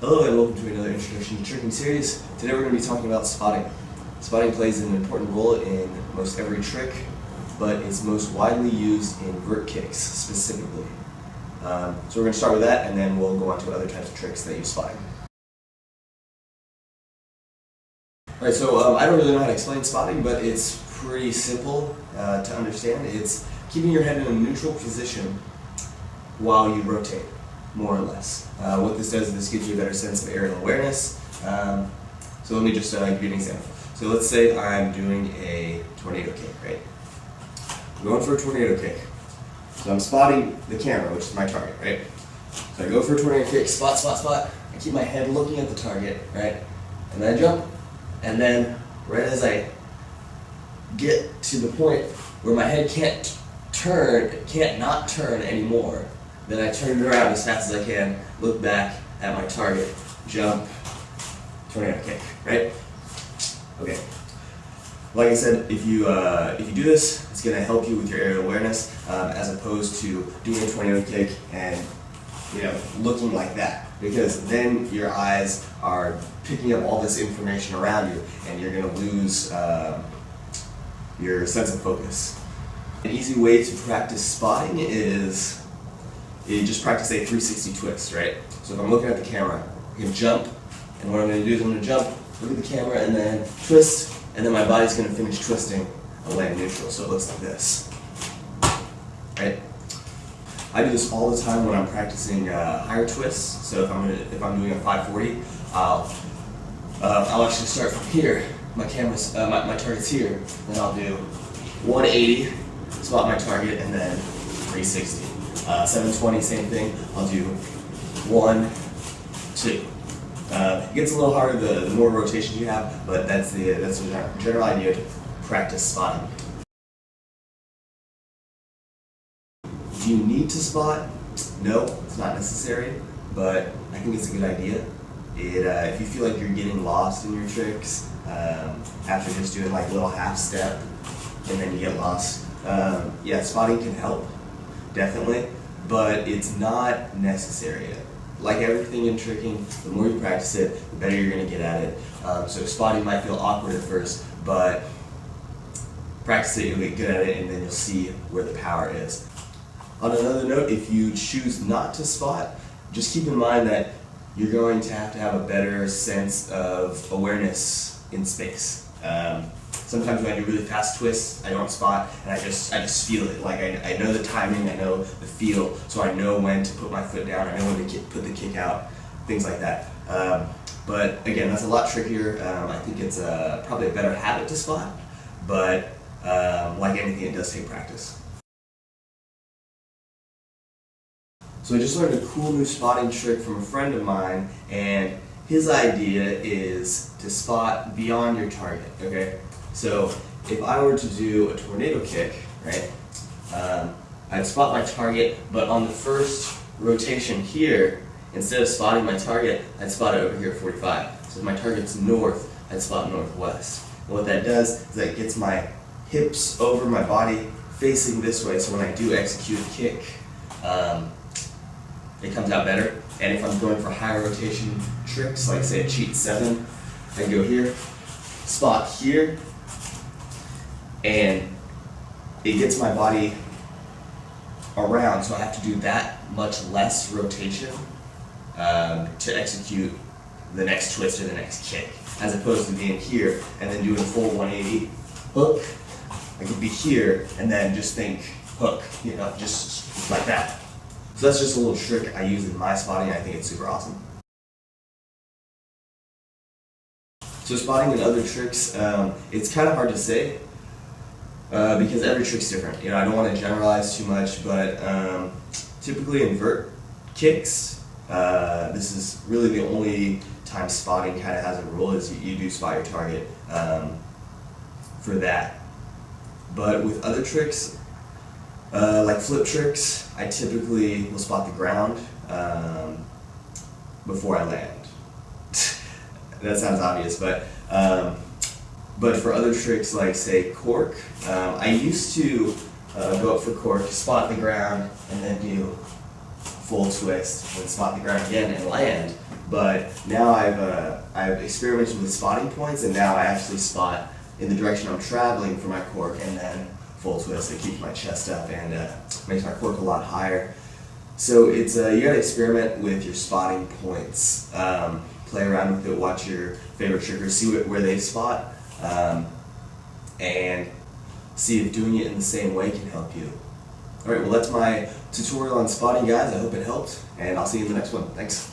Hello and welcome to another Introduction to Tricking series. Today we're going to be talking about spotting. Spotting plays an important role in most every trick, but it's most widely used in vert kicks specifically. So we're going to start with that and then we'll go on to other types of tricks that use spotting. Alright, so I don't really know how to explain spotting, but it's pretty simple to understand. It's keeping your head in a neutral position while you rotate, more or less. What this does is this gives you a better sense of aerial awareness. So let me just give you an example. So let's say I'm doing a tornado kick, right? I'm going for a tornado kick. So I'm spotting the camera, which is my target, right? So I go for a tornado kick, spot, spot, spot. I keep my head looking at the target, right? And then I jump. And then right as I get to the point where my head can't not turn anymore, then I turn it around as fast as I can, look back at my target, jump, tornado kick, right? Okay. Like I said, if you do this, it's going to help you with your aerial awareness, as opposed to doing a tornado kick and looking like that, because then your eyes are picking up all this information around you, and you're going to lose your sense of focus. An easy way to practice spotting is you just practice a 360 twist, right? So if I'm looking at the camera, I can jump, and what I'm going to do is I'm going to jump, look at the camera, and then twist, and then my body's going to finish twisting and land neutral, so it looks like this, right? I do this all the time when I'm practicing higher twists. So if I'm doing a 540, I'll actually start from here. My target's here, then I'll do 180, spot my target, and then 360. 720, same thing. I'll do 1, 2. It gets a little harder the more rotations you have, but that's the general idea to practice spotting. Do you need to spot? No, it's not necessary, but I think it's a good idea. If you feel like you're getting lost in your tricks after just doing like a little half step and then you get lost, yeah, spotting can help, definitely, but it's not necessary. Like everything in tricking, the more you practice it, the better you're going to get at it. So spotting might feel awkward at first, but practice it, you'll get good at it, and then you'll see where the power is. On another note, if you choose not to spot, just keep in mind that you're going to have a better sense of awareness in space. Sometimes when I do really fast twists, I don't spot, and I just feel it. Like I know the timing, I know the feel, so I know when to put my foot down, I know when to put the kick out, things like that. But again, that's a lot trickier. I think it's probably a better habit to spot, but like anything, it does take practice. So I just learned a cool new spotting trick from a friend of mine, and his idea is to spot beyond your target, okay? So if I were to do a tornado kick, right, I'd spot my target, but on the first rotation here, instead of spotting my target, I'd spot it over here at 45. So if my target's north, I'd spot northwest. And what that does is that gets my hips over my body facing this way, so when I do execute a kick, it comes out better. And if I'm going for higher rotation tricks, like say a cheat 7, I go here, spot here, and it gets my body around, so I have to do that much less rotation to execute the next twist or the next kick, as opposed to being here and then doing a full 180 hook. I could be here and then just think hook, just like that. So that's just a little trick I use in my spotting, and I think it's super awesome. So spotting and other tricks, it's kind of hard to say because every trick's different. I don't want to generalize too much, but typically in vert kicks, this is really the only time spotting kind of has a rule, is you do spot your target for that. But with other tricks, like flip tricks, I typically will spot the ground before I land. That sounds obvious, but for other tricks like say cork, I used to go up for cork, spot the ground, and then do full twist, and spot the ground again and land. But now I've experimented with spotting points, and now I actually spot in the direction I'm traveling for my cork, and then full twist. It keeps my chest up and makes my cork a lot higher. So it's you got to experiment with your spotting points. Play around with it. Watch your favorite trickers. See where they spot, and see if doing it in the same way can help you. All right. Well, that's my tutorial on spotting, guys. I hope it helped, and I'll see you in the next one. Thanks.